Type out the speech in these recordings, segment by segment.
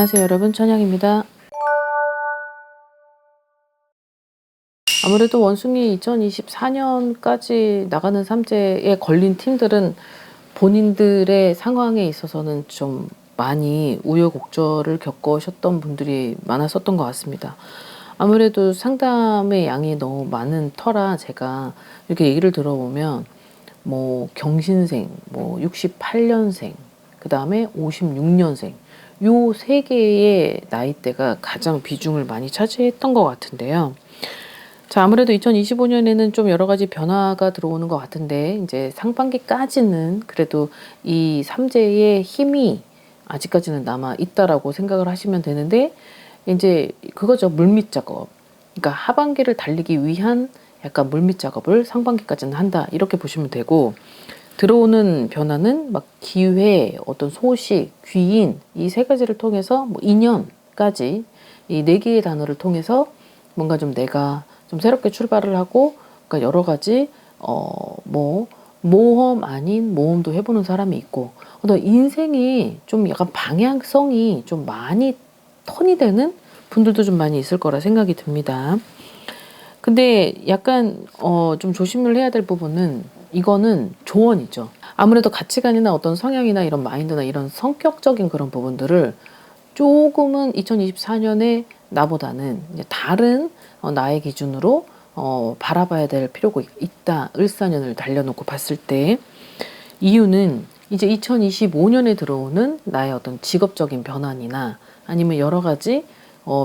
안녕하세요 여러분, 천양입니다. 아무래도 원숭이 2024년까지 나가는 삼재에 걸린 팀들은 본인들의 상황에 있어서는 좀 많이 우여곡절을 겪으셨던 분들이 많았었던 것 같습니다. 아무래도 상담의 양이 너무 많은 터라 제가 이렇게 얘기를 들어보면 뭐 경신생, 뭐 68년생, 그 다음에 56년생, 요 세 개의 나이대가 가장 비중을 많이 차지했던 것 같은데요. 자, 아무래도 2025년에는 좀 여러 가지 변화가 들어오는 것 같은데, 이제 상반기까지는 그래도 이 삼재의 힘이 아직까지는 남아 있다라고 생각을 하시면 되는데, 이제 그거죠. 물밑 작업. 그러니까 하반기를 달리기 위한 약간 물밑 작업을 상반기까지는 한다. 이렇게 보시면 되고, 들어오는 변화는 막 기회, 어떤 소식, 귀인, 이 세 가지를 통해서 뭐 인연까지 이 네 개의 단어를 통해서 뭔가 좀 내가 좀 새롭게 출발을 하고, 그러니까 여러 가지 뭐 모험 아닌 모험도 해보는 사람이 있고, 어떤 인생이 좀 약간 방향성이 좀 많이 턴이 되는 분들도 좀 많이 있을 거라 생각이 듭니다. 근데 약간 좀 조심을 해야 될 부분은, 이거는 조언이죠. 아무래도 가치관이나 어떤 성향이나 이런 마인드나 이런 성격적인 그런 부분들을 조금은 2024년에 나보다는 이제 다른 나의 기준으로 바라봐야 될 필요가 있다. 을사년을 달려놓고 봤을 때. 이유는 이제 2025년에 들어오는 나의 어떤 직업적인 변환이나 아니면 여러 가지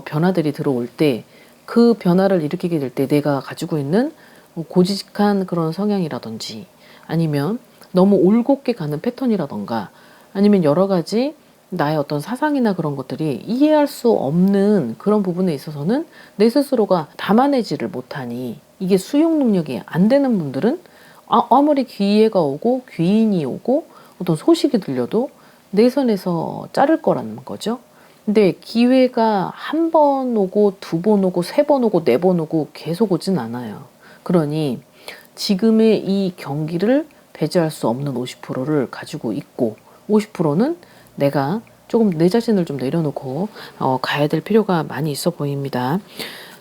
변화들이 들어올 때, 그 변화를 일으키게 될 때 내가 가지고 있는 고지식한 그런 성향이라든지, 아니면 너무 올곧게 가는 패턴이라던가, 아니면 여러 가지 나의 어떤 사상이나 그런 것들이 이해할 수 없는 그런 부분에 있어서는 내 스스로가 담아내지를 못하니, 이게 수용 능력이 안 되는 분들은 아무리 기회가 오고 귀인이 오고 어떤 소식이 들려도 내 선에서 자를 거라는 거죠. 근데 기회가 한 번 오고 두 번 오고 세 번 오고 네 번 오고 계속 오진 않아요. 그러니 지금의 이 경기를 배제할 수 없는 50%를 가지고 있고, 50%는 내가 조금 내 자신을 좀 내려놓고 가야 될 필요가 많이 있어 보입니다.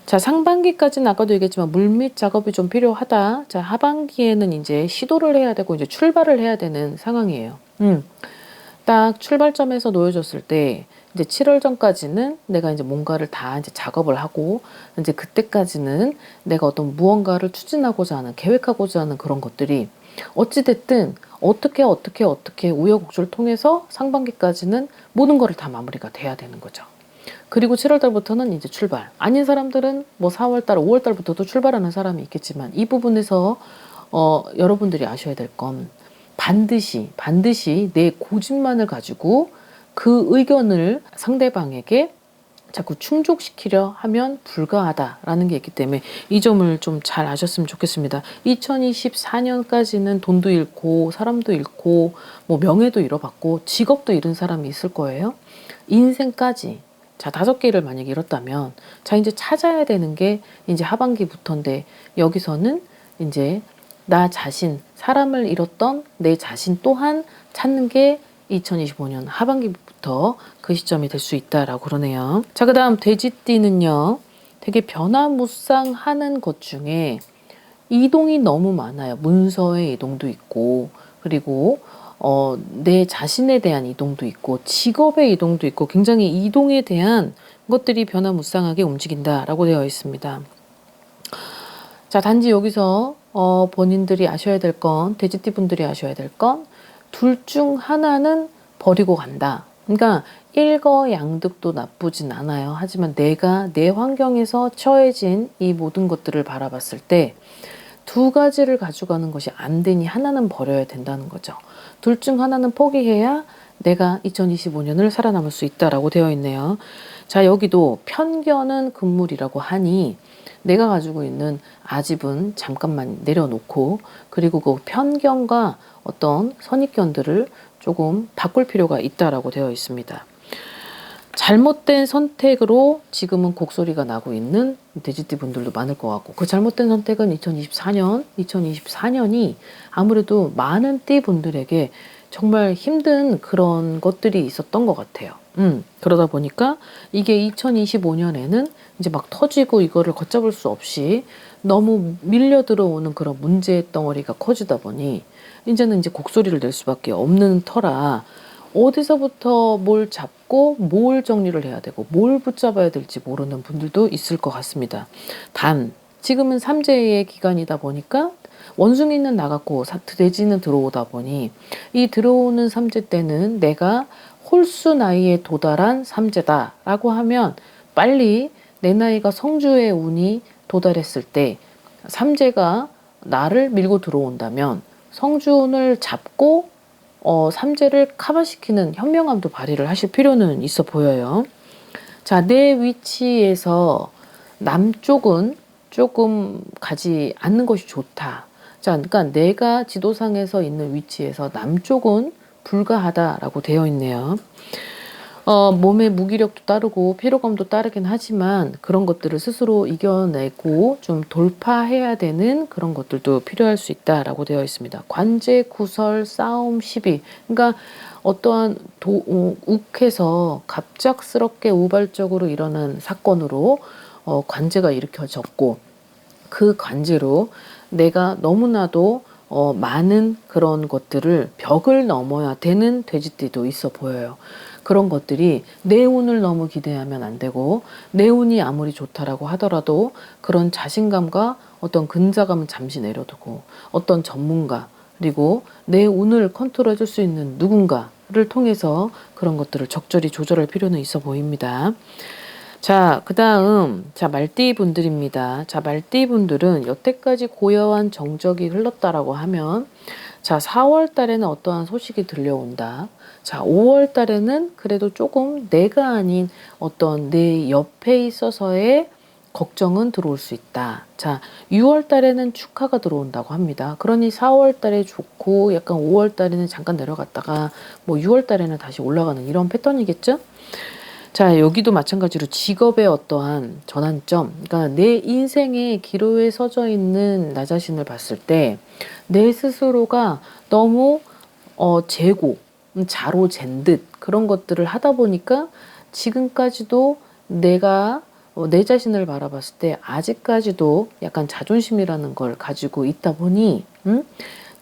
자, 상반기까지는 아까도 얘기했지만 물밑 작업이 좀 필요하다. 자, 하반기에는 이제 시도를 해야 되고 이제 출발을 해야 되는 상황이에요. 딱 출발점에서 놓여졌을 때 이제 7월 전까지는 내가 이제 뭔가를 다 이제 작업을 하고, 이제 그때까지는 내가 어떤 무언가를 추진하고자 하는, 계획하고자 하는 그런 것들이 어찌됐든 어떻게 우여곡절을 통해서 상반기까지는 모든 거를 다 마무리가 돼야 되는 거죠. 그리고 7월 달부터는 이제 출발. 아닌 사람들은 뭐 4월 달, 5월 달부터도 출발하는 사람이 있겠지만, 이 부분에서 여러분들이 아셔야 될 건, 반드시 내 고집만을 가지고 그 의견을 상대방에게 자꾸 충족시키려 하면 불가하다라는 게 있기 때문에 이 점을 좀 잘 아셨으면 좋겠습니다. 2024년까지는 돈도 잃고 사람도 잃고 뭐 명예도 잃어봤고 직업도 잃은 사람이 있을 거예요. 인생까지. 자, 5개를 만약에 잃었다면, 자, 이제 찾아야 되는 게 이제 하반기부터인데, 여기서는 이제 나 자신, 사람을 잃었던 내 자신 또한 찾는 게 2025년 하반기부터 그 시점이 될 수 있다라고 그러네요. 자, 그 다음 돼지띠는요, 되게 변화무쌍하는 것 중에 이동이 너무 많아요. 문서의 이동도 있고, 그리고 내 자신에 대한 이동도 있고, 직업의 이동도 있고, 굉장히 이동에 대한 것들이 변화무쌍하게 움직인다라고 되어 있습니다. 자, 단지 여기서 본인들이 아셔야 될 건, 돼지띠 분들이 아셔야 될 건, 둘 중 하나는 버리고 간다. 그러니까 일거양득도 나쁘진 않아요. 하지만 내가 내 환경에서 처해진 이 모든 것들을 바라봤을 때 두 가지를 가져가는 것이 안 되니 하나는 버려야 된다는 거죠. 둘 중 하나는 포기해야 내가 2025년을 살아남을 수 있다라고 되어 있네요. 자, 여기도 편견은 금물이라고 하니 내가 가지고 있는 아집은 잠깐만 내려놓고, 그리고 그 편견과 어떤 선입견들을 조금 바꿀 필요가 있다라고 되어 있습니다. 잘못된 선택으로 지금은 곡소리가 나고 있는 돼지띠 분들도 많을 것 같고, 그 잘못된 선택은 2024년이 아무래도 많은 띠 분들에게 정말 힘든 그런 것들이 있었던 것 같아요. 그러다 보니까 이게 2025년에는 이제 막 터지고 이거를 걷잡을 수 없이 너무 밀려 들어오는 그런 문제 덩어리가 커지다 보니 이제는 이제 곡소리를 낼 수밖에 없는 터라 어디서부터 뭘 잡고 뭘 정리를 해야 되고 뭘 붙잡아야 될지 모르는 분들도 있을 것 같습니다. 단 지금은 삼재의 기간이다 보니까 원숭이는 나갔고 돼지는 들어오다 보니 이 들어오는 삼재 때는 내가 홀수 나이에 도달한 삼재다라고 하면 빨리 내 나이가 성주의 운이 도달했을 때 삼재가 나를 밀고 들어온다면 성주운을 잡고 삼재를 커버시키는 현명함도 발휘를 하실 필요는 있어 보여요. 자, 내 위치에서 남쪽은 조금 가지 않는 것이 좋다. 자, 그러니까 내가 지도상에서 있는 위치에서 남쪽은 불가하다라고 되어 있네요. 몸의 무기력도 따르고 피로감도 따르긴 하지만 그런 것들을 스스로 이겨내고 좀 돌파해야 되는 그런 것들도 필요할 수 있다라고 되어 있습니다. 관제, 구설, 싸움, 시비. 그러니까 어떠한 욱해서 갑작스럽게 우발적으로 일어난 사건으로 관제가 일으켜졌고 그 관제로 내가 너무나도 많은 그런 것들을 벽을 넘어야 되는 돼지띠도 있어 보여요. 그런 것들이 내 운을 너무 기대하면 안 되고 내 운이 아무리 좋다라고 하더라도 그런 자신감과 어떤 근자감은 잠시 내려두고 어떤 전문가 그리고 내 운을 컨트롤 해줄 수 있는 누군가를 통해서 그런 것들을 적절히 조절할 필요는 있어 보입니다. 자, 그 다음, 자, 말띠 분들입니다. 자, 말띠 분들은 여태까지 고여한 정적이 흘렀다라고 하면, 자, 4월 달에는 어떠한 소식이 들려온다. 자, 5월 달에는 그래도 조금 내가 아닌 어떤 내 옆에 있어서의 걱정은 들어올 수 있다. 자, 6월 달에는 축하가 들어온다고 합니다. 그러니 4월 달에 좋고 약간 5월 달에는 잠깐 내려갔다가 뭐 6월 달에는 다시 올라가는 이런 패턴이겠죠? 자, 여기도 마찬가지로 직업의 어떠한 전환점, 그러니까 내 인생의 기로에 서져 있는 나 자신을 봤을 때 내 스스로가 너무 재고, 자로 잰 듯 그런 것들을 하다 보니까 지금까지도 내가 내 자신을 바라봤을 때 아직까지도 약간 자존심이라는 걸 가지고 있다 보니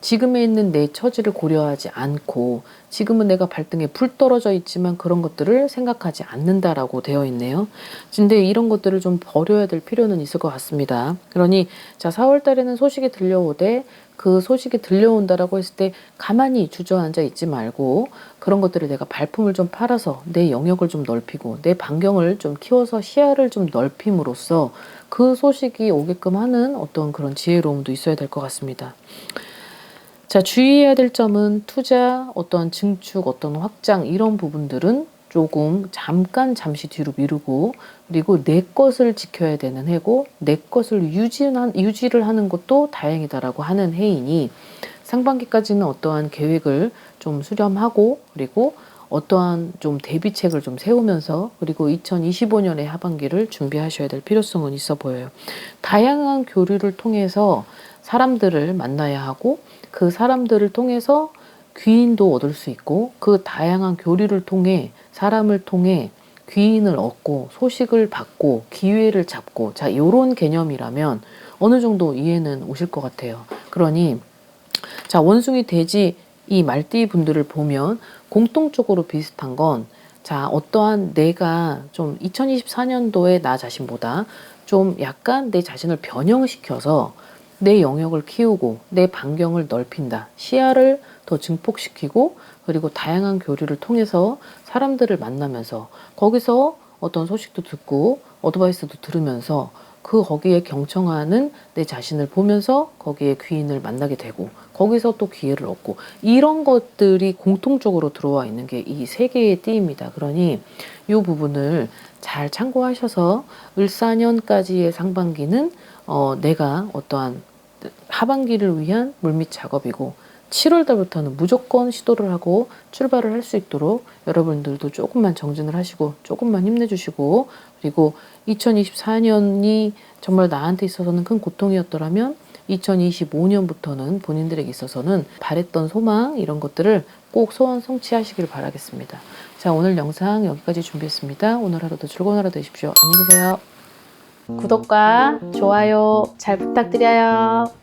지금에 있는 내 처지를 고려하지 않고 지금은 내가 발등에 불 떨어져 있지만 그런 것들을 생각하지 않는다라고 되어 있네요. 근데 이런 것들을 좀 버려야 될 필요는 있을 것 같습니다. 그러니 자 4월 달에는 소식이 들려오되 그 소식이 들려온다라고 했을 때 가만히 주저앉아 있지 말고 그런 것들을 내가 발품을 좀 팔아서 내 영역을 좀 넓히고 내 반경을 좀 키워서 시야를 좀 넓힘으로써 그 소식이 오게끔 하는 어떤 그런 지혜로움도 있어야 될 것 같습니다. 자, 주의해야 될 점은 투자, 어떤 증축, 어떤 확장 이런 부분들은 조금 잠시 뒤로 미루고 그리고 내 것을 지켜야 되는 해고 내 것을 유지를 하는 것도 다행이다라고 하는 해이니 상반기까지는 어떠한 계획을 좀 수렴하고 그리고 어떠한 좀 대비책을 좀 세우면서 그리고 2025년의 하반기를 준비하셔야 될 필요성은 있어 보여요. 다양한 교류를 통해서 사람들을 만나야 하고 그 사람들을 통해서 귀인도 얻을 수 있고 그 다양한 교류를 통해 사람을 통해 귀인을 얻고 소식을 받고 기회를 잡고 자 요런 개념이라면 어느 정도 이해는 오실 것 같아요. 그러니 자 원숭이 돼지 이 말띠 분들을 보면 공통적으로 비슷한 건 자 어떠한 내가 좀 2024년도에 나 자신보다 좀 약간 내 자신을 변형시켜서 내 영역을 키우고 내 반경을 넓힌다. 시야를 더 증폭시키고 그리고 다양한 교류를 통해서 사람들을 만나면서 거기서 어떤 소식도 듣고 어드바이스도 들으면서 거기에 경청하는 내 자신을 보면서 거기에 귀인을 만나게 되고 거기서 또 기회를 얻고 이런 것들이 공통적으로 들어와 있는 게 이 세 개의 띠입니다. 그러니 이 부분을 잘 참고하셔서 을사년까지의 상반기는 내가 어떠한 하반기를 위한 물밑 작업이고 7월 달부터는 무조건 시도를 하고 출발을 할 수 있도록 여러분들도 조금만 정진을 하시고 조금만 힘내주시고 그리고 2024년이 정말 나한테 있어서는 큰 고통이었더라면 2025년부터는 본인들에게 있어서는 바랬던 소망 이런 것들을 꼭 소원 성취하시길 바라겠습니다. 자, 오늘 영상 여기까지 준비했습니다. 오늘 하루도 즐거운 하루 되십시오. 안녕히 계세요. 구독과 좋아요 잘 부탁드려요.